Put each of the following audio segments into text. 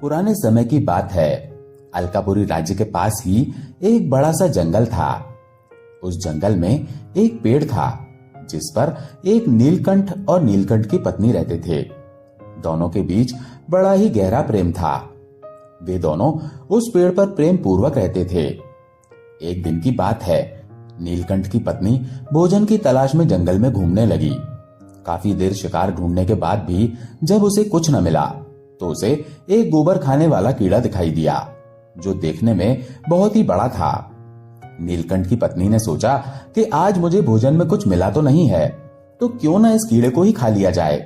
पुराने समय की बात है। अलकापुरी राज्य के पास ही एक बड़ा सा जंगल था। उस जंगल में एक पेड़ था जिस पर एक नीलकंठ और नीलकंठ की पत्नी रहते थे। दोनों के बीच बड़ा ही गहरा प्रेम था। वे दोनों उस पेड़ पर प्रेम पूर्वक रहते थे। एक दिन की बात है, नीलकंठ की पत्नी भोजन की तलाश में जंगल में घूमने लगी। काफी देर शिकार ढूंढने के बाद भी जब उसे कुछ न मिला तो उसे एक गोबर खाने वाला कीड़ा दिखाई दिया जो देखने में बहुत ही बड़ा था। नीलकंठ की पत्नी ने सोचा कि आज मुझे भोजन में कुछ मिला तो नहीं है, तो क्यों ना इस कीड़े को ही खा लिया जाए।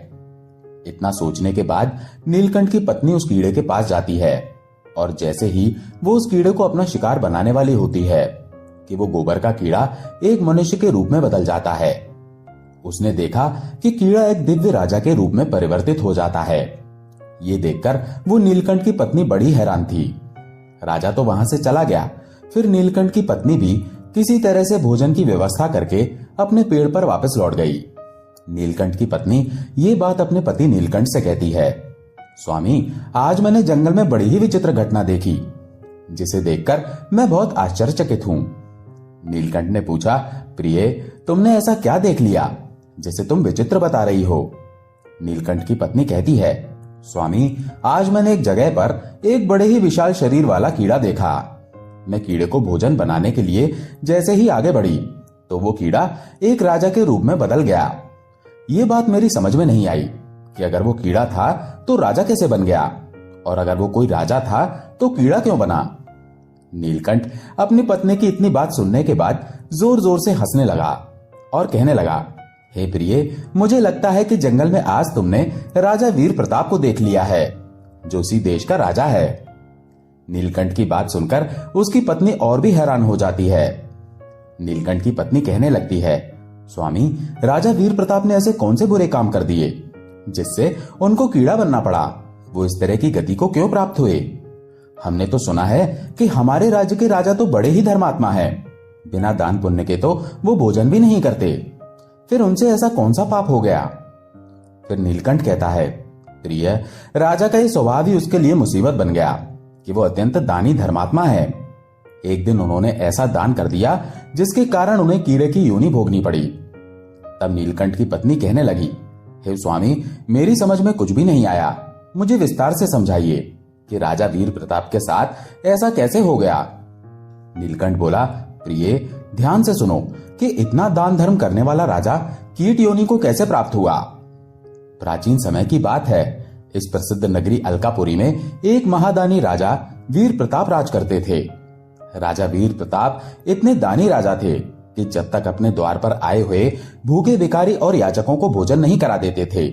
इतना सोचने के बाद नीलकंठ की पत्नी उस कीड़े के पास जाती है और जैसे ही वो उस कीड़े को अपना शिकार बनाने वाली होती है कि वो गोबर का कीड़ा एक मनुष्य के रूप में बदल जाता है। उसने देखा कि कीड़ा एक दिव्य राजा के रूप में परिवर्तित हो जाता है। ये देखकर वो नीलकंठ की पत्नी बड़ी हैरान थी। राजा तो वहां से चला गया, फिर नीलकंठ की पत्नी भी किसी तरह से भोजन की व्यवस्था करके अपने पेड़ पर वापस लौट गई। नीलकंठ की पत्नी ये बात अपने पति नीलकंठ से कहती है, स्वामी, आज मैंने जंगल में बड़ी ही विचित्र घटना देखी जिसे देखकर मैं बहुत आश्चर्यचकित हूं। नीलकंठ ने पूछा, प्रिय, तुमने ऐसा क्या देख लिया जिसे तुम विचित्र बता रही हो? नीलकंठ की पत्नी कहती है, स्वामी, आज मैंने एक जगह पर एक बड़े ही विशाल शरीर वाला कीड़ा देखा। मैं कीड़े को भोजन बनाने के लिए जैसे ही आगे बढ़ी तो वो कीड़ा एक राजा के रूप में बदल गया। ये बात मेरी समझ में नहीं आई कि अगर वो कीड़ा था तो राजा कैसे बन गया, और अगर वो कोई राजा था तो कीड़ा क्यों बना? नीलकंठ अपनी पत्नी की इतनी बात सुनने के बाद जोर जोर से हंसने लगा और कहने लगा, हे प्रिय, मुझे लगता है कि जंगल में आज तुमने राजा वीर प्रताप को देख लिया है जो इसी देश का राजा है। नीलकंठ की बात सुनकर उसकी पत्नी और भी हैरान हो जाती है। नीलकंठ की पत्नी कहने लगती है, स्वामी, राजा वीर प्रताप ने ऐसे कौन से बुरे काम कर दिए जिससे उनको कीड़ा बनना पड़ा? वो इस तरह की गति को क्यों प्राप्त हुए? हमने तो सुना है कि हमारे राज्य के राजा तो बड़े ही धर्मात्मा हैं। बिना दान पुण्य के तो वो भोजन भी नहीं करते। फिर उनसे ऐसा कौन सा पाप हो गया? फिर नीलकंठ कहता है, प्रिय, राजा का ये स्वभाव ही उसके लिए मुसीबत बन गया कि वो अत्यंत दानी धर्मात्मा है। एक दिन उन्होंने ऐसा दान कर दिया जिसके कारण उन्हें कीड़े की योनि भोगनी पड़ी। तब नीलकंठ की पत्नी कहने लगी, हे स्वामी, मेरी समझ में कुछ भी नहीं आया। मुझे विस्तार से समझाइए कि राजा वीर प्रताप के साथ ऐसा कैसे हो गया? नीलकंठ बोला, प्रिय, ध्यान से सुनो कि इतना दान धर्म करने वाला राजा कीट योनि को कैसे प्राप्त हुआ। प्राचीन समय की बात है। इस प्रसिद्ध नगरी अलकापुरी में एक महादानी राजा वीर प्रताप राज करते थे। राजा वीर प्रताप इतने दानी राजा थे कि जब तक अपने द्वार पर आए हुए भूखे भिखारी और याचकों को भोजन नहीं करा देते थे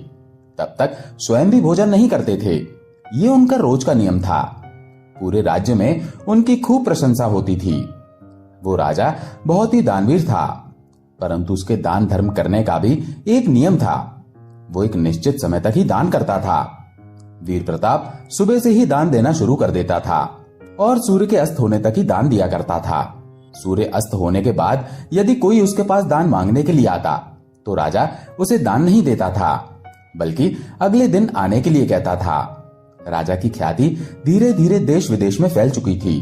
तब तक स्वयं भी भोजन नहीं करते थे। ये उनका रोज का नियम था। पूरे राज्य में उनकी खूब प्रशंसा होती थी। वो राजा बहुत ही दानवीर था, परंतु उसके दान धर्म करने का भी एक नियम था। वो एक निश्चित समय तक ही दान करता था। वीर प्रताप सुबह से ही दान देना शुरू कर देता था और सूर्य के अस्त होने तक ही दान दिया करता था। सूर्य अस्त होने के बाद यदि कोई उसके पास दान मांगने के लिए आता तो राजा उसे दान नहीं देता था, बल्कि अगले दिन आने के लिए कहता था। राजा की ख्याति धीरे धीरे देश विदेश में फैल चुकी थी।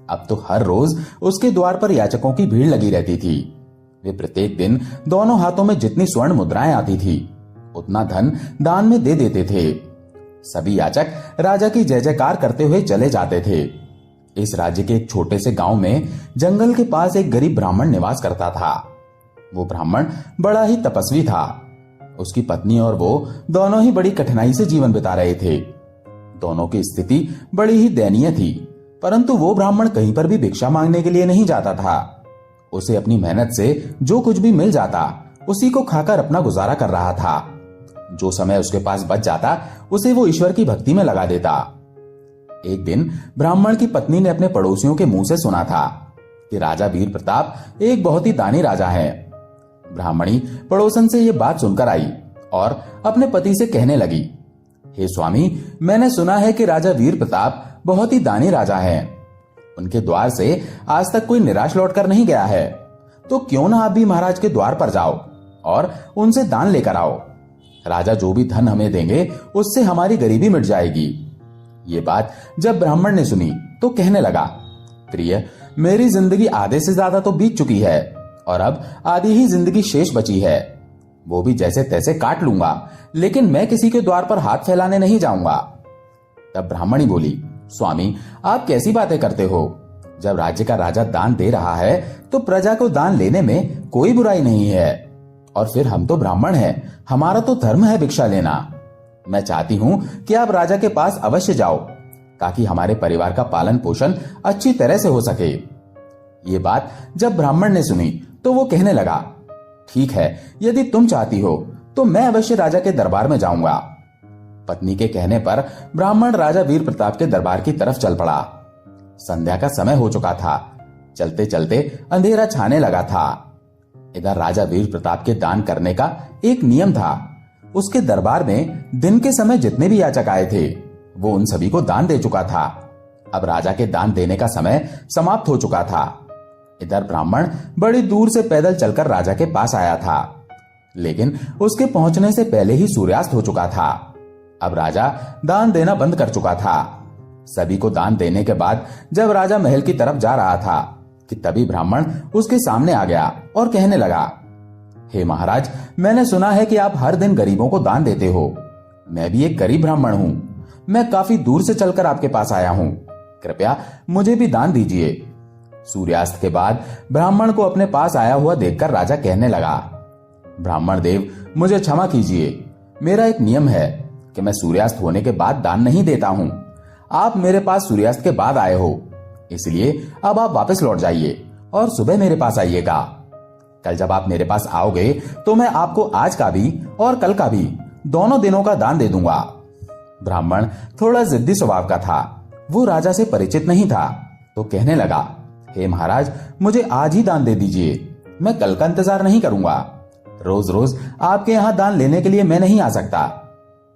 अब तो हर रोज उसके द्वार पर याचकों की भीड़ लगी रहती थी। वे प्रत्येक दिन दोनों हाथों में जितनी स्वर्ण मुद्राएं आती थी उतना धन दान में दे देते थे। सभी याचक राजा की जय जयकार करते हुए चले जाते थे। इस राज्य के एक छोटे से गांव में जंगल के पास एक गरीब ब्राह्मण निवास करता था। वो ब्राह्मण बड़ा ही तपस्वी था। उसकी पत्नी और वो दोनों ही बड़ी कठिनाई से जीवन बिता रहे थे। दोनों की स्थिति बड़ी ही दयनीय थी, परंतु वो ब्राह्मण कहीं पर भी भिक्षा मांगने के लिए नहीं जाता था। उसे अपनी मेहनत से जो कुछ भी मिल जाता उसी को खाकर अपना गुजारा कर रहा था। जो समय उसके पास बच जाता उसे वो ईश्वर की भक्ति में लगा देता। एक दिन ब्राह्मण की पत्नी ने अपने पड़ोसियों के मुंह से सुना था कि राजा वीर प्रताप एक बहुत ही दानी राजा है। ब्राह्मणी पड़ोसन से ये बात सुनकर आई और अपने पति से कहने लगी, हे स्वामी, मैंने सुना है कि राजा वीर प्रताप बहुत ही दानी राजा है। उनके द्वार से आज तक कोई निराश लौटकर नहीं गया है, तो क्यों ना आप भी महाराज के द्वार पर जाओ और उनसे दान लेकर आओ। राजा जो भी धन हमें देंगे उससे हमारी गरीबी मिट जाएगी। ये बात जब ब्राह्मण ने सुनी तो कहने लगा, प्रिय, मेरी जिंदगी आधे से ज्यादा तो बीत चुकी है और अब आधी ही जिंदगी शेष बची है। वो भी जैसे तैसे काट लूंगा, लेकिन मैं किसी के द्वार पर हाथ फैलाने नहीं जाऊंगा। तब ब्राह्मणी बोली, स्वामी, आप कैसी बातें करते हो? जब राज्य का राजा दान दे रहा है तो प्रजा को दान लेने में कोई बुराई नहीं है। और फिर हम तो ब्राह्मण हैं, हमारा तो धर्म है भिक्षा लेना। मैं चाहती हूं कि आप राजा के पास अवश्य जाओ ताकि हमारे परिवार का पालन पोषण अच्छी तरह से हो सके। ये बात जब ब्राह्मण ने सुनी तो वो कहने लगा, ठीक है, यदि तुम चाहती हो तो मैं अवश्य राजा के दरबार में जाऊंगा। पत्नी के कहने पर ब्राह्मण राजा वीर प्रताप के दरबार की तरफ चल पड़ा। संध्या का समय हो चुका था। चलते चलते अंधेरा छाने लगा था। इधर राजा वीर प्रताप के दान करने का एक नियम था। उसके दरबार में दिन के समय जितने भी याचक आए थे वो उन सभी को दान दे चुका था। अब राजा के दान देने का समय समाप्त हो चुका था। इधर ब्राह्मण बड़ी दूर से पैदल चलकर राजा के पास आया था, लेकिन उसके पहुंचने से पहले ही सूर्यास्त हो चुका था। अब राजा दान देना बंद कर चुका था। सभी को दान देने के बाद जब राजा महल की तरफ जा रहा था कि तभी ब्राह्मण उसके सामने आ गया और कहने लगा, हे महाराज, मैंने सुना है कि आप हर दिन गरीबों को दान देते हो। मैं भी एक गरीब ब्राह्मण हूं। मैं काफी दूर से चलकर आपके पास आया हूं। कृपया मुझे भी दान दीजिए। सूर्यास्त के बाद ब्राह्मण को अपने पास आया हुआ देखकर राजा कहने लगा, ब्राह्मण देव, मुझे क्षमा कीजिए। मेरा एक नियम है कि मैं सूर्यास्त होने के बाद दान नहीं देता हूं। आप मेरे पास सूर्यास्त के बाद आए हो, इसलिए अब आप वापस लौट जाइए और सुबह मेरे पास आइएगा। कल जब आप मेरे पास आओगे तो मैं आपको आज का भी और कल का भी दोनों दिनों का दान दे दूंगा। ब्राह्मण थोड़ा जिद्दी स्वभाव का था। वो राजा से परिचित नहीं था तो कहने लगा, हे महाराज, मुझे आज ही दान दे दीजिए। मैं कल का इंतजार नहीं करूंगा। रोज रोज आपके यहाँ दान लेने के लिए मैं नहीं आ सकता।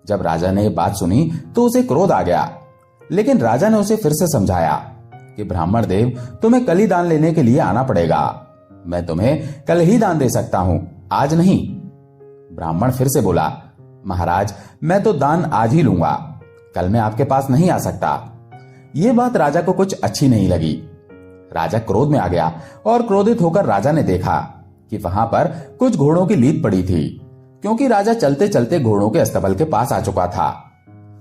जब राजा ने ये बात सुनी तो उसे क्रोध आ गया, लेकिन राजा ने उसे फिर से समझाया कि ब्राह्मण देव, तुम्हें कल ही दान लेने के लिए आना पड़ेगा। मैं तुम्हें कल ही दान दे सकता हूं, आज नहीं। ब्राह्मण फिर से बोला, महाराज, मैं तो दान आज ही लूंगा, कल मैं आपके पास नहीं आ सकता। ये बात राजा को कुछ अच्छी नहीं लगी। राजा क्रोध में आ गया और क्रोधित होकर राजा ने देखा कि वहां पर कुछ घोड़ों की लीद पड़ी थी, क्योंकि राजा चलते चलते घोड़ों के अस्तबल के पास आ चुका था।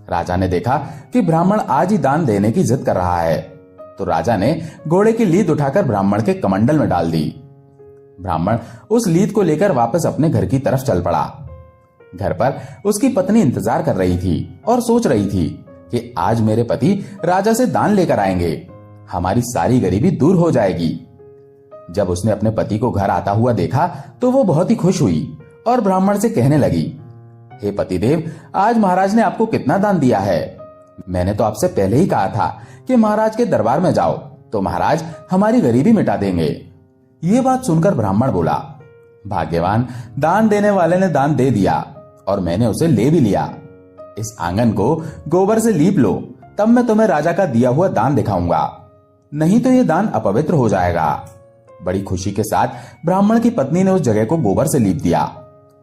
राजा ने देखा कि ब्राह्मण आज ही दान देने की जिद कर रहा है, तो राजा ने घोड़े की लीद उठाकर ब्राह्मण के कमंडल में डाल दी। ब्राह्मण उस लीद को लेकर वापस अपने घर की तरफ चल पड़ा। घर पर उसकी पत्नी इंतजार कर रही थी और सोच रही थी कि आज मेरे पति राजा से दान लेकर आएंगे, हमारी सारी गरीबी दूर हो जाएगी। जब उसने अपने पति को घर आता हुआ देखा तो वो बहुत ही खुश हुई और ब्राह्मण से कहने लगी, हे पतिदेव, आज महाराज ने आपको कितना दान दिया है? मैंने तो आपसे पहले ही कहा था कि महाराज के दरबार में जाओ तो महाराज हमारी गरीबी मिटा देंगे। ये बात सुनकर ब्राह्मण बोला, भाग्यवान, दान देने वाले ने दान दे दिया और मैंने उसे ले भी लिया। इस आंगन को गोबर से लीप लो, तब मैं तुम्हें राजा का दिया हुआ दान दिखाऊंगा, नहीं तो ये दान अपवित्र हो जाएगा। बड़ी खुशी के साथ ब्राह्मण की पत्नी ने उस जगह को गोबर से लीप दिया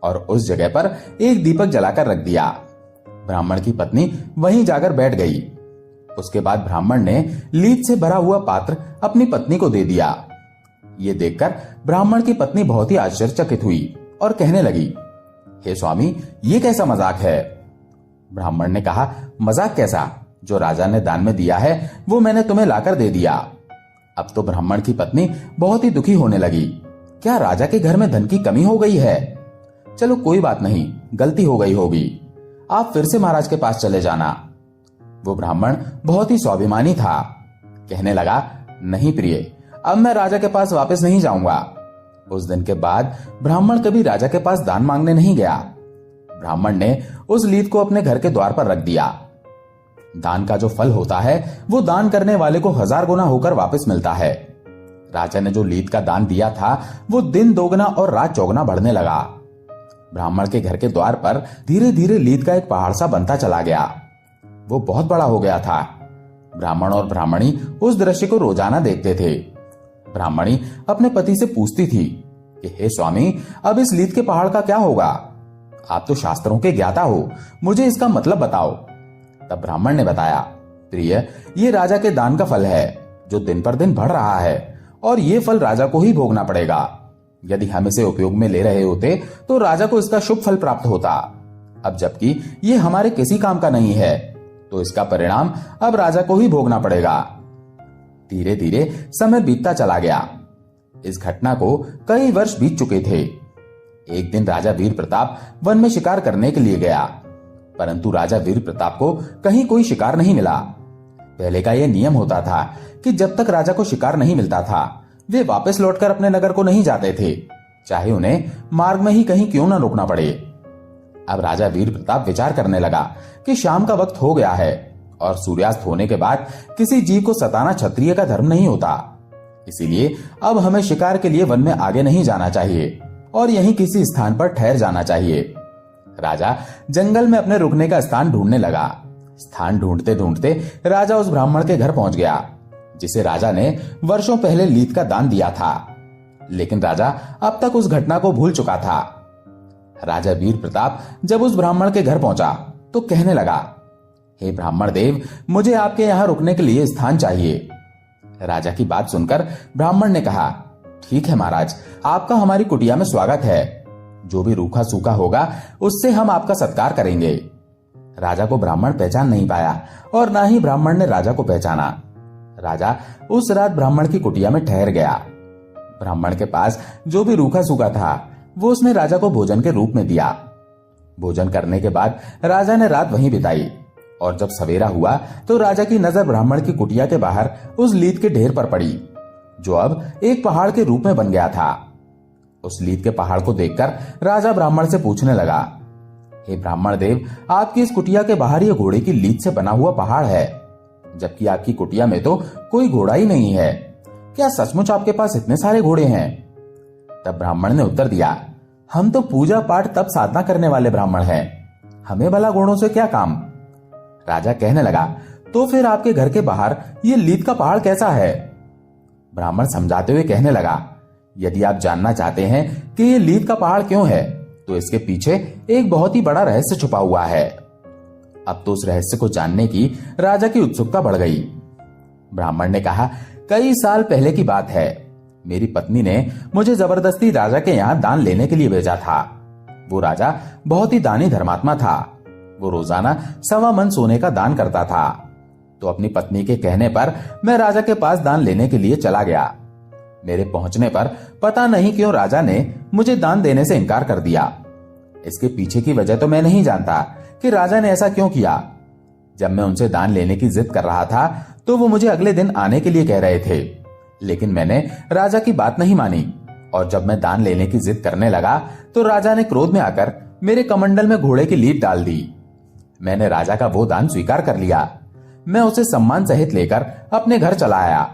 और उस जगह पर एक दीपक जलाकर रख दिया। ब्राह्मण की पत्नी वहीं जाकर बैठ गई। उसके बाद ब्राह्मण ने लीद से भरा हुआ पात्र अपनी पत्नी को दे दिया। ये देखकर ब्राह्मण की पत्नी बहुत ही आश्चर्यचकित हुई और कहने लगी, हे स्वामी, ये कैसा मजाक है? ब्राह्मण ने कहा, मजाक कैसा? जो राजा ने दान में दिया है वो मैंने तुम्हें लाकर दे दिया। अब तो ब्राह्मण की पत्नी बहुत ही दुखी होने लगी। क्या राजा के घर में धन की कमी हो गई है? चलो कोई बात नहीं, गलती हो गई होगी, आप फिर से महाराज के पास चले जाना। वो ब्राह्मण बहुत ही स्वाभिमानी था। कहने लगा, नहीं प्रिय, अब मैं राजा के पास वापस नहीं जाऊंगा। उस दिन के बाद ब्राह्मण कभी राजा के पास दान मांगने नहीं गया। ब्राह्मण ने उस लीद को अपने घर के द्वार पर रख दिया। दान का जो फल होता है वो दान करने वाले को 1000 गुना होकर वापस मिलता है। राजा ने जो लीद का दान दिया था वो दिन दोगुना और रात चौगुना बढ़ने लगा। ब्राह्मण के घर के द्वार पर धीरे धीरे लीद का एक पहाड़ सा बनता चला गया। वो बहुत बड़ा हो गया था। ब्राह्मण और ब्राह्मणी उस दृश्य को रोजाना देखते थे। ब्राह्मणी अपने पति से पूछती थी कि हे स्वामी, अब इस लीद के पहाड़ का क्या होगा? आप तो शास्त्रों के ज्ञाता हो, मुझे इसका मतलब बताओ। तब ब्राह्मण ने बताया, प्रिय, ये राजा के दान का फल है जो दिन पर दिन बढ़ रहा है और ये फल राजा को ही भोगना पड़ेगा। यदि हम इसे उपयोग में ले रहे होते तो राजा को इसका शुभ फल प्राप्त होता। अब जबकि ये हमारे किसी काम का नहीं है तो इसका परिणाम अब राजा को ही भोगना पड़ेगा। धीरे धीरे समय बीतता चला गया। इस घटना को कई वर्ष बीत चुके थे। एक दिन राजा वीर प्रताप वन में शिकार करने के लिए गया, परंतु राजा वीर प्रताप को कहीं कोई शिकार नहीं मिला। पहले का यह नियम होता था कि जब तक राजा को शिकार नहीं मिलता था वे वापस लौटकर अपने नगर को नहीं जाते थे, चाहे उन्हें मार्ग में ही कहीं क्यों न रुकना पड़े। अब राजा वीर प्रताप विचार करने लगा कि शाम का वक्त हो गया है और सूर्यास्त होने के बाद किसी जीव को सताना क्षत्रिय का धर्म नहीं होता। इसीलिए अब हमें शिकार के लिए वन में आगे नहीं जाना चाहिए और यहीं किसी स्थान पर ठहर जाना चाहिए। राजा जंगल में अपने रुकने का स्थान ढूंढने लगा। स्थान ढूंढते ढूंढते राजा उस ब्राह्मण के घर पहुंच गया जिसे राजा ने वर्षों पहले लीद का दान दिया था। लेकिन राजा अब तक उस घटना को भूल चुका था। राजा वीर प्रताप जब उस ब्राह्मण के घर पहुंचा तो कहने लगा, हे ब्राह्मण देव, मुझे आपके यहां रुकने के लिए स्थान चाहिए। राजा की बात सुनकर ब्राह्मण ने कहा, ठीक है महाराज, आपका हमारी कुटिया में स्वागत है। जो भी रूखा सूखा होगा उससे हम आपका सत्कार करेंगे। राजा को ब्राह्मण पहचान नहीं पाया और ना ही ब्राह्मण ने राजा को पहचाना। राजा उस रात ब्राह्मण की कुटिया में ठहर गया। ब्राह्मण के पास जो भी रूखा सूखा था वो उसने राजा को भोजन के रूप में दिया। भोजन करने के बाद राजा ने रात वहीं बिताई और जब सवेरा हुआ तो राजा की नजर ब्राह्मण की कुटिया के बाहर उस लीद के ढेर पर पड़ी जो अब एक पहाड़ के रूप में बन गया था। उस लीद के पहाड़ को देखकर राजा ब्राह्मण से पूछने लगा, हे ब्राह्मण देव, आपकी इस कुटिया के बाहर ये घोड़े की लीद से बना हुआ पहाड़ है, जबकि आपकी कुटिया में तो कोई घोड़ा ही नहीं है। क्या सचमुच आपके पास इतने सारे घोड़े हैं? तब ब्राह्मण ने उत्तर दिया, हम तो पूजा पाठ तप साधना करने वाले ब्राह्मण हैं, हमें भला घोड़ों से क्या काम। राजा कहने लगा, तो फिर आपके घर के बाहर ये लीद का पहाड़ कैसा है? ब्राह्मण समझाते हुए कहने लगा, यदि आप जानना चाहते हैं कि ये लीद का पहाड़ क्यों है तो इसके पीछे एक बहुत ही बड़ा रहस्य छुपा हुआ है। अब तो उस रहस्य को जानने की राजा की उत्सुकता बढ़ गई। ब्राह्मण ने कहा, कई साल पहले की बात है, मेरी पत्नी ने मुझे जबरदस्ती राजा के यहाँ दान लेने के लिए भेजा था। वो राजा बहुत ही दानी धर्मात्मा था। वो रोजाना 1.25 मन सोने का दान करता था। तो अपनी पत्नी के कहने पर मैं राजा के पास दान लेने के लिए चला गया। मेरे पहुंचने पर पता नहीं क्यों राजा ने मुझे दान देने से इनकार कर दिया। इसके पीछे की वजह तो मैं नहीं जानता कि राजा ने ऐसा क्यों किया। जब मैं उनसे दान लेने की जिद कर रहा था तो वो मुझे अगले दिन आने के लिए कह रहे थे, लेकिन मैंने राजा की बात नहीं मानी और जब मैं दान लेने की जिद करने लगा तो राजा ने क्रोध में आकर मेरे कमंडल में घोड़े की लीद डाल दी। मैंने राजा का वो दान स्वीकार कर लिया। मैं उसे सम्मान सहित लेकर अपने घर चला आया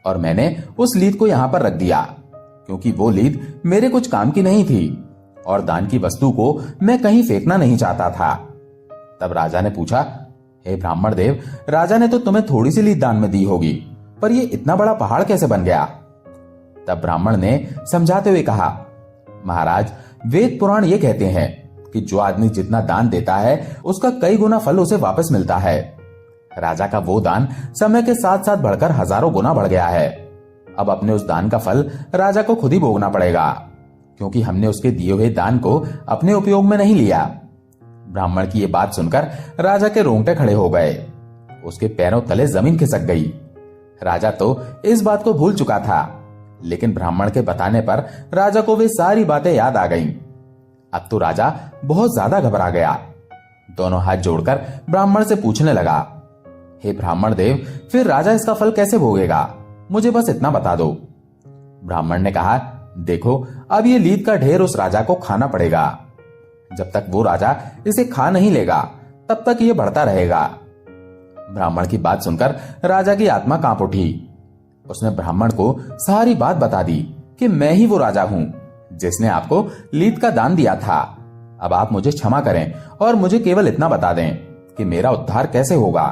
और मैंने उस लीद को यहां पर रख दिया क्योंकि वो लीद मेरे कुछ काम की नहीं थी और दान की वस्तु को मैं कहीं फेंकना नहीं चाहता था। तब राजा ने पूछा, हे ब्राह्मण देव, राजा ने तो तुम्हें थोड़ी सी लीद दान में दी होगी, पर ये इतना बड़ा पहाड़ कैसे बन गया? तब ब्राह्मण ने समझाते हुए कहा, महाराज, वेद पुराण ये कहते हैं कि जो आदमी जितना दान देता है उसका कई गुना फल उसे वापस मिलता है। राजा का वो दान समय के साथ साथ बढ़कर हजारों गुना बढ़ गया है। अब अपने उस दान का फल राजा को खुद ही भोगना पड़ेगा क्योंकि हमने उसके दिए हुए दान को अपने उपयोग में नहीं लिया। ब्राह्मण की ये बात सुनकर राजा के रोंगटे खड़े हो गए। उसके पैरों तले जमीन खिसक गई। राजा तो इस बात को भूल चुका था, लेकिन ब्राह्मण के बताने पर राजा को वे सारी बातें याद आ गईं। अब तो राजा बहुत ज्यादा घबरा गया। दोनों हाथ जोड़कर ब्राह्मण से पूछने लगा, हे ब्राह्मण देव, फिर राजा इसका फल कैसे भोगेगा? मुझे बस इतना बता दो। ब्राह्मण ने कहा, देखो, अब ये लीद का ढेर उस राजा को खाना पड़ेगा। जब तक वो राजा इसे खा नहीं लेगा तब तक ये बढ़ता रहेगा। ब्राह्मण की बात सुनकर राजा की आत्मा कांप उठी। उसने ब्राह्मण को सारी बात बता दी कि मैं ही वो राजा हूं जिसने आपको लीद का दान दिया था। अब आप मुझे क्षमा करें और मुझे केवल इतना बता दें कि मेरा उद्धार कैसे होगा।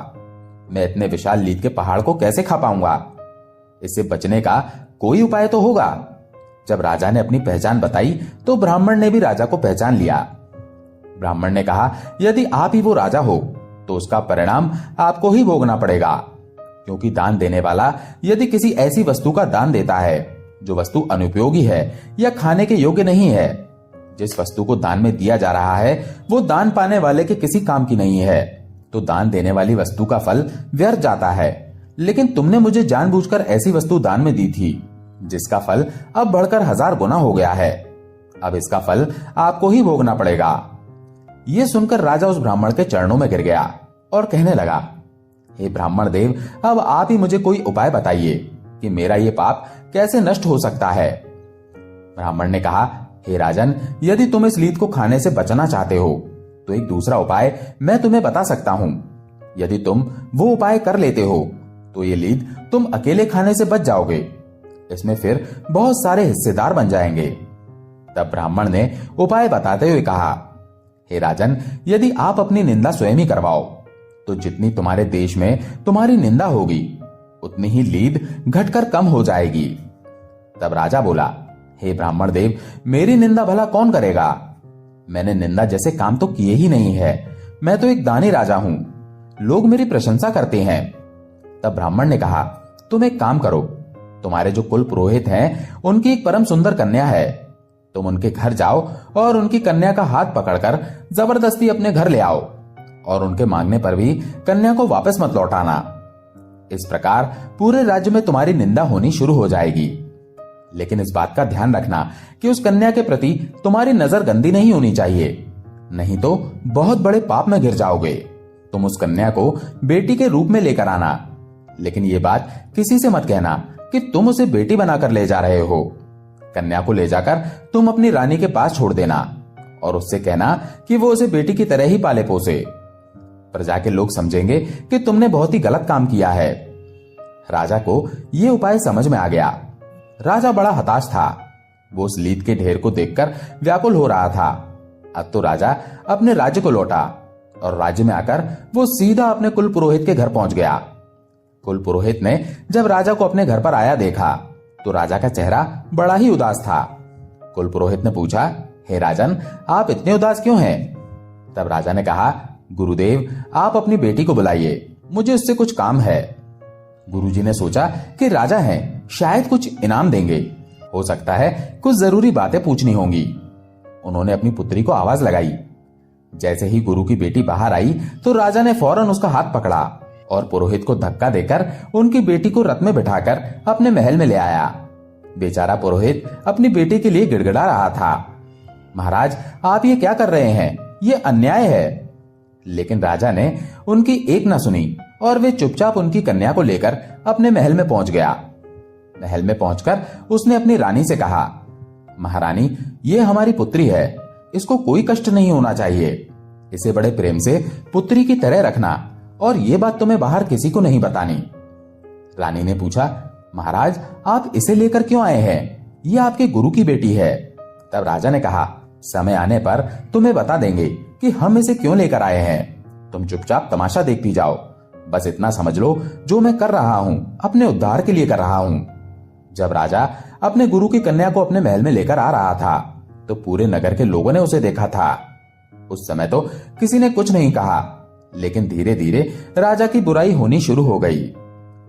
मैं इतने विशाल लीद के पहाड़ को कैसे खा पाऊंगा? इससे बचने का कोई उपाय तो होगा। जब राजा ने अपनी पहचान बताई तो ब्राह्मण ने भी राजा को पहचान लिया। ब्राह्मण ने कहा, यदि आप ही वो राजा हो तो उसका परिणाम आपको ही भोगना पड़ेगा, क्योंकि दान देने वाला यदि किसी ऐसी वस्तु का दान देता है जो वस्तु अनुपयोगी है या खाने के योग्य नहीं है, जिस वस्तु को दान में दिया जा रहा है वो दान पाने वाले के किसी काम की नहीं है, तो दान देने वाली वस्तु का फल व्यर्थ जाता है। लेकिन तुमने मुझे जानबूझकर ऐसी वस्तु दान में दी थी जिसका फल अब बढ़कर 1000 गुना हो गया है। अब इसका फल आपको ही भोगना पड़ेगा। यह सुनकर राजा उस ब्राह्मण के चरणों में गिर गया और कहने लगा, हे ब्राह्मण देव, अब आप ही मुझे कोई उपाय बताइए कि मेरा ये पाप कैसे नष्ट हो सकता है। ब्राह्मण ने कहा, हे राजन, यदि तुम इस लीद को खाने से बचना चाहते हो तो एक दूसरा उपाय मैं तुम्हें बता सकता हूं। यदि तुम वो उपाय कर लेते हो तो ये लीद तुम अकेले खाने से बच जाओगे। इसमें फिर बहुत सारे हिस्सेदार बन जाएंगे। तब ब्राह्मण ने उपाय बताते हुए कहा, हे राजन, यदि आप अपनी निंदा स्वयं ही करवाओ तो जितनी तुम्हारे देश में तुम्हारी निंदा होगी उतनी ही लीद घटकर कम हो जाएगी। तब राजा बोला, हे ब्राह्मण देव, मेरी निंदा भला कौन करेगा? मैंने निंदा जैसे काम तो किए ही नहीं है। मैं तो एक दानी राजा हूं, लोग मेरी प्रशंसा करते हैं। तब ब्राह्मण ने कहा, तुम एक काम करो, तुम्हारे जो कुल पुरोहित हैं उनकी एक परम सुंदर कन्या है, तुम उनके घर जाओ और उनकी कन्या का हाथ पकड़कर जबरदस्ती अपने घर ले आओ और उनके मांगने पर भी कन्या को वापस मत लौटाना। इस प्रकार पूरे राज्य में तुम्हारी निंदा होनी शुरू हो जाएगी। लेकिन इस बात का ध्यान रखना कि उस कन्या के प्रति तुम्हारी नजर गंदी नहीं होनी चाहिए, नहीं तो बहुत बड़े पाप में गिर जाओगे। तुम उस कन्या को बेटी के रूप में लेकर आना, लेकिन ये बात किसी से मत कहना कि तुम उसे बेटी बनाकर ले जा रहे हो। कन्या को ले जाकर तुम अपनी रानी के पास छोड़ देना और उससे कहना कि वो उसे बेटी की तरह ही पाले पोसे। प्रजा के लोग समझेंगे कि तुमने बहुत ही गलत काम किया है। राजा को यह उपाय समझ में आ गया। राजा बड़ा हताश था। वो उस लीद के ढेर को देखकर व्याकुल हो रहा था। अब तो राजा अपने राज्य को लौटा और राज्य में आकर वो सीधा अपने कुल पुरोहित के घर पहुंच गया। कुल पुरोहित ने जब राजा को अपने घर पर आया देखा तो राजा का चेहरा बड़ा ही उदास था। कुल पुरोहित ने पूछा, हे राजन, आप इतने उदास क्यों हैं? तब राजा ने कहा, गुरुदेव, आप अपनी बेटी को बुलाइए, मुझे उससे कुछ काम है। गुरुजी ने सोचा कि राजा हैं, शायद कुछ इनाम देंगे, हो सकता है कुछ जरूरी बातें पूछनी होंगी। उन्होंने अपनी पुत्री को आवाज लगाई। जैसे ही गुरु की बेटी बाहर आई तो राजा ने फौरन उसका हाथ पकड़ा और पुरोहित को धक्का देकर उनकी बेटी को रथ में बिठाकर अपने महल में ले आया। बेचारा पुरोहित अपनी बेटी के लिए गिड़गिड़ा रहा था, महाराज, आप ये क्या कर रहे हैं? ये अन्याय है। लेकिन राजा ने उनकी एक न सुनी और वे चुपचाप उनकी कन्या को लेकर अपने महल में पहुंच गया। महल में पहुंचकर उसने अपनी रानी से कहा, महारानी, ये हमारी पुत्री है, इसको कोई कष्ट नहीं होना चाहिए। इसे बड़े प्रेम से पुत्री की तरह रखना और ये बात तुम्हें बाहर किसी को नहीं बतानी। रानी ने पूछा, महाराज, आप इसे लेकर क्यों आए हैं? ये आपके गुरु की बेटी है। तब राजा ने कहा, समय आने पर तुम्हें बता देंगे कि हम इसे क्यों लेकर आए हैं। तुम चुपचाप तमाशा देखती जाओ। बस इतना समझ लो, जो मैं कर रहा हूं अपने उद्धार के लिए कर रहा हूं। जब राजा अपने गुरु की कन्या को अपने महल में लेकर आ रहा था तो पूरे नगर के लोगों ने उसे देखा था। उस समय तो किसी ने कुछ नहीं कहा, लेकिन धीरे धीरे राजा की बुराई होनी शुरू हो गई।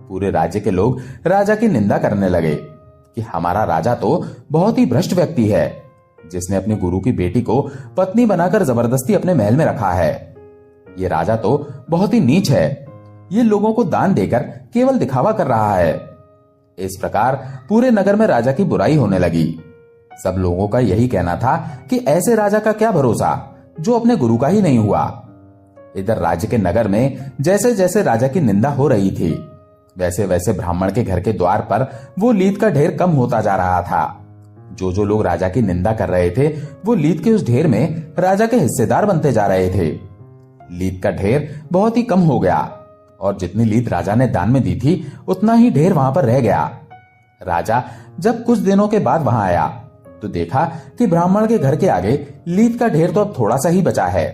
पूरे राज्य के लोग राजा की निंदा करने लगे कि हमारा राजा तो बहुत ही भ्रष्ट व्यक्ति है, जिसने अपने गुरु की बेटी को पत्नी बनाकर जबरदस्ती अपने महल में रखा है। ये राजा तो बहुत ही नीच है, ये लोगों को दान देकर केवल दिखावा कर रहा है। इस प्रकार पूरे नगर में राजा की बुराई होने लगी। सब लोगों का यही कहना था कि ऐसे राजा का क्या भरोसा जो अपने गुरु का ही नहीं हुआ। इधर राज्य के नगर में जैसे जैसे राजा की निंदा हो रही थी, वैसे वैसे ब्राह्मण के घर के द्वार पर वो लीद का ढेर कम होता जा रहा था। जो लोग राजा की निंदा कर रहे थे वो लीद के उस ढेर में राजा के हिस्सेदार बनते जा रहे थे। लीद का ढेर बहुत ही कम हो गया और जितनी लीद राजा ने दान में दी थी उतना ही ढेर वहां पर रह गया। राजा जब कुछ दिनों के बाद वहां आया तो देखा कि ब्राह्मण के घर के आगे लीद का ढेर तो अब थोड़ा सा ही बचा है,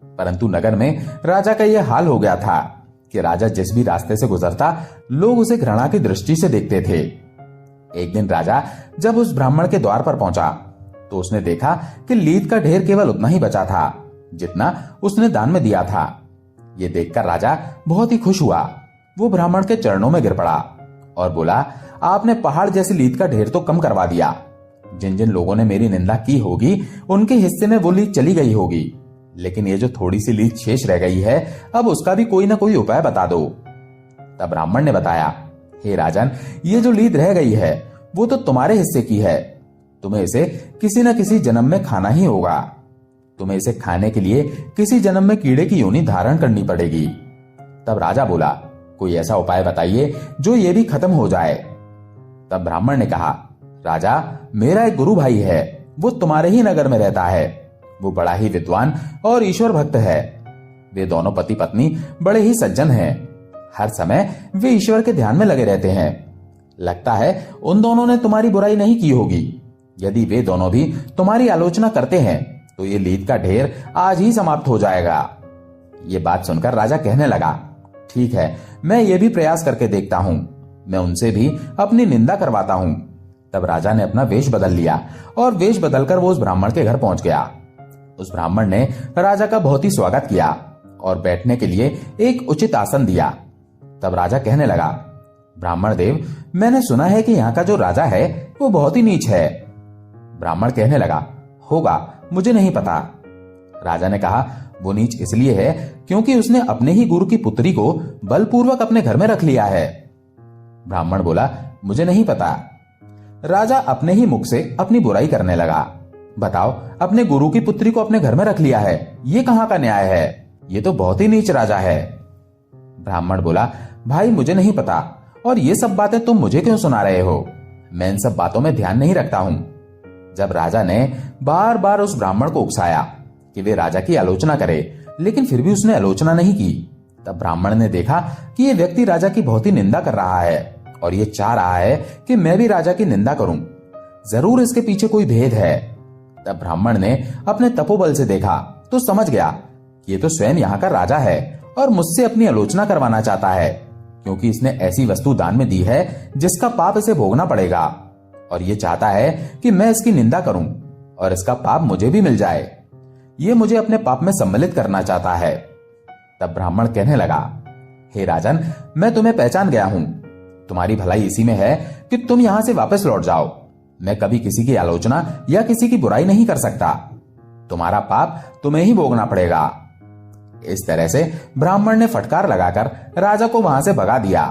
परंतु नगर में राजा का यह हाल हो गया था कि राजा जिस भी रास्ते से गुजरता लोग उसे घृणा की दृष्टि से देखते थे। एक दिन राजा जब उस ब्राह्मण के द्वार पर पहुंचा तो उसने देखा कि लीद का ढेर केवल उतना ही बचा था जितना उसने दान में दिया था। ये देखकर राजा बहुत ही खुश हुआ। वो ब्राह्मण के चरणों में गिर पड़ा और बोला, आपने पहाड़ जैसी लीद का ढेर तो कम करवा दिया। जिन जिन लोगों ने मेरी निंदा की होगी उनके हिस्से में वो लीद चली गई होगी, लेकिन ये जो थोड़ी सी लीद शेष रह गई है, अब उसका भी कोई ना कोई उपाय बता दो। तब ब्राह्मण ने बताया, हे राजन, ये जो लीद रह गई है वो तो तुम्हारे हिस्से की है। तुम्हें इसे किसी न किसी जन्म में खाना ही होगा। तुम्हें इसे खाने के लिए किसी जन्म में कीड़े की योनि धारण करनी पड़ेगी। तब राजा बोला, कोई ऐसा उपाय बताइए जो ये भी खत्म हो जाए। तब ब्राह्मण ने कहा, राजा, मेरा एक गुरु भाई है, वो तुम्हारे ही नगर में रहता है। वो बड़ा ही विद्वान और ईश्वर भक्त है। वे दोनों पति पत्नी बड़े ही सज्जन हैं। हर समय वे ईश्वर के ध्यान में लगे रहते हैं। लगता है उन दोनों ने तुम्हारी बुराई नहीं की होगी। यदि वे दोनों भी तुम्हारी आलोचना करते हैं तो ये लीद का ढेर आज ही समाप्त हो जाएगा। ये बात सुनकर राजा कहने लगा, ठीक है, मैं ये भी प्रयास करके देखता हूं। मैं उनसे भी अपनी निंदा करवाता हूं। तब राजा ने अपना वेश बदल लिया और वेश बदलकर वो उस ब्राह्मण के घर पहुंच गया। उस ब्राह्मण ने राजा का बहुत ही स्वागत किया और बैठने के लिए एक उचित आसन दिया। तब राजा कहने लगा, ब्राह्मण देव, मैंने सुना है कि यहाँ का जो राजा है वो बहुत ही नीच है। ब्राह्मण कहने लगा, होगा, मुझे नहीं पता। राजा ने कहा, वो नीच इसलिए है क्योंकि उसने अपने ही गुरु की पुत्री को बलपूर्वक अपने घर में रख लिया है। ब्राह्मण बोला, मुझे नहीं पता। राजा अपने ही मुख से अपनी बुराई करने लगा। बताओ, अपने गुरु की पुत्री को अपने घर में रख लिया है, ये कहां का न्याय है? ये तो बहुत ही नीच राजा है। ब्राह्मण बोला, भाई, मुझे नहीं पता, और ये सब बातें तुम मुझे क्यों सुना रहे हो? मैं इन सब बातों में ध्यान नहीं रखता हूं। जब राजा ने बार बार उस ब्राह्मण को उकसाया कि वे राजा की आलोचना करे, लेकिन फिर भी उसने आलोचना नहीं की, तब ब्राह्मण ने देखा कि ये व्यक्ति राजा की बहुत ही निंदा कर रहा है और ये चाह रहा है कि मैं भी राजा की निंदा करूं। जरूर इसके पीछे कोई भेद है। तब ब्राह्मण ने अपने तपोबल से देखा तो समझ गया कि ये तो स्वयं यहाँ का राजा है और मुझसे अपनी आलोचना करवाना चाहता है, क्योंकि इसने ऐसी वस्तु दान में दी है जिसका पाप इसे भोगना पड़ेगा, और ये चाहता है कि मैं इसकी निंदा करूं और इसका पाप मुझे भी मिल जाए। ये मुझे अपने पाप में सम्मिलित करना चाहता है। तब ब्राह्मण कहने लगा, हे राजन, मैं तुम्हें पहचान गया हूं। तुम्हारी भलाई इसी में है कि तुम यहां से वापस लौट जाओ। मैं कभी किसी की आलोचना या किसी की बुराई नहीं कर सकता। तुम्हारा पाप तुम्हें ही भोगना पड़ेगा। इस तरह से ब्राह्मण ने फटकार लगाकर राजा को वहां से भगा दिया।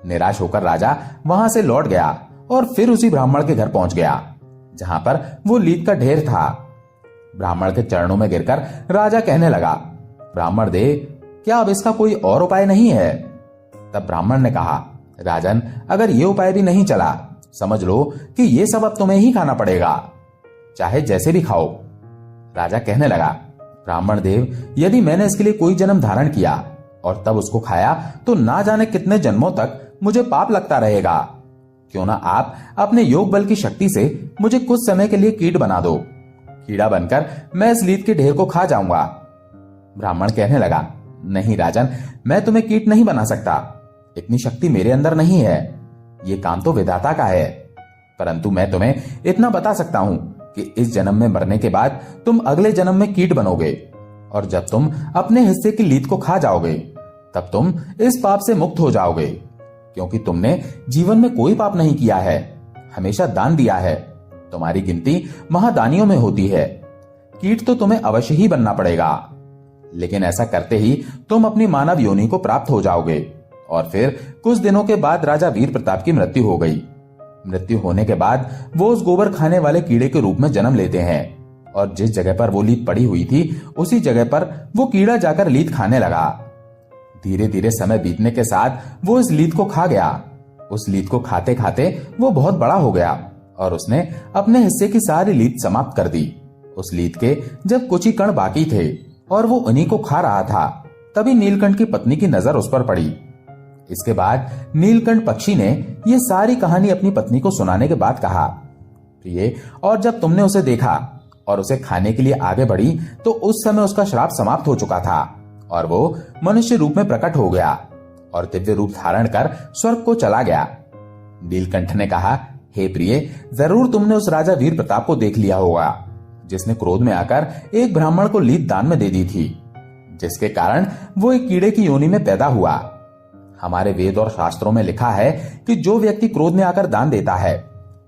निराश होकर राजा वहां से लौट गया और फिर उसी ब्राह्मण के घर पहुंच गया जहां पर वो लीद का ढेर था। ब्राह्मण के चरणों में गिरकर राजा कहने लगा, ब्राह्मण देव, क्या अब इसका कोई और उपाय नहीं है? तब ब्राह्मण ने कहा, राजन, अगर ये उपाय भी नहीं चला, समझ लो कि ये सब अब तुम्हें ही खाना पड़ेगा, चाहे जैसे भी खाओ। राजा कहने लगा, ब्राह्मण देव, यदि मैंने इसके लिए कोई जन्म धारण किया और तब उसको खाया तो ना जाने कितने जन्मों तक मुझे पाप लगता रहेगा। क्यों ना आप अपने योग बल की शक्ति से मुझे कुछ समय के लिए कीट बना दो। कीड़ा बनकर मैं इस लीद के ढेर को खा जाऊंगा। ब्राह्मण कहने लगा, नहीं राजन, मैं तुम्हें कीट नहीं बना सकता। इतनी शक्ति मेरे अंदर नहीं है। ये काम तो विधाता का है। परंतु मैं तुम्हें इतना बता सकता हूं कि इस जन्म में मरने के बाद तुम अगले जन्म में कीट बनोगे, और जब तुम अपने हिस्से की लीद को खा जाओगे तब तुम इस पाप से मुक्त हो जाओगे, क्योंकि तुमने जीवन में कोई पाप नहीं किया है, हमेशा दान दिया है। तुम्हारी गिनती महादानियों में होती है। कीट तो तुम्हें अवश्य ही बनना पड़ेगा, लेकिन ऐसा करते ही तुम अपनी मानव योनि को प्राप्त हो जाओगे। और फिर कुछ दिनों के बाद राजा वीर प्रताप की मृत्यु हो गई। मृत्यु होने के बाद वो उस गोबर खाने वाले कीड़े के रूप में जन्म लेते हैं, और जिस जगह पर वो लीद पड़ी हुई थी उसी जगह पर वो कीड़ा जाकर लीद खाने लगा। धीरे धीरे समय बीतने के साथ वो इस लीद को खा गया। उस लीद को खाते खाते वो बहुत बड़ा हो गया और उसने अपने हिस्से की सारी लीद समाप्त कर दी। उस लीद के जब कुछ ही कण बाकी थे और वो उन्हीं को खा रहा था, तभी नीलकंठ की पत्नी की नजर उस पर पड़ी। इसके बाद नीलकंठ पक्षी ने ये सारी कहानी अपनी पत्नी को सुनाने के बाद कहा, प्रिय, और जब तुमने उसे देखा और उसे खाने के लिए आगे बढ़ी तो उस समय उसका श्राप समाप्त हो चुका था और वो मनुष्य रूप में प्रकट हो गया और दिव्य रूप धारण कर स्वर्ग को चला गया। नीलकंठ ने कहा, हे प्रिय, जरूर तुमने उस राजा वीर प्रताप को देख लिया होगा जिसने क्रोध में आकर एक ब्राह्मण को लीद दान में दे दी थी। जिसके कारण वो एक कीड़े की योनि में पैदा हुआ। हमारे वेद और शास्त्रों में लिखा है कि जो व्यक्ति क्रोध में आकर दान देता है,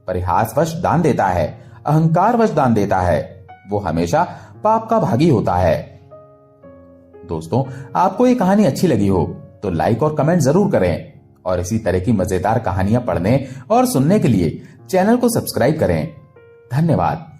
परिहासवश दान देता है, अहंकारवश दान देता है, वो हमेशा पाप का भागी होता है। दोस्तों, आपको ये कहानी अच्छी लगी हो तो लाइक और कमेंट जरूर करें और इसी तरह की मजेदार कहानियां पढ़ने और सुनने के लिए चैनल को सब्सक्राइब करें। धन्यवाद।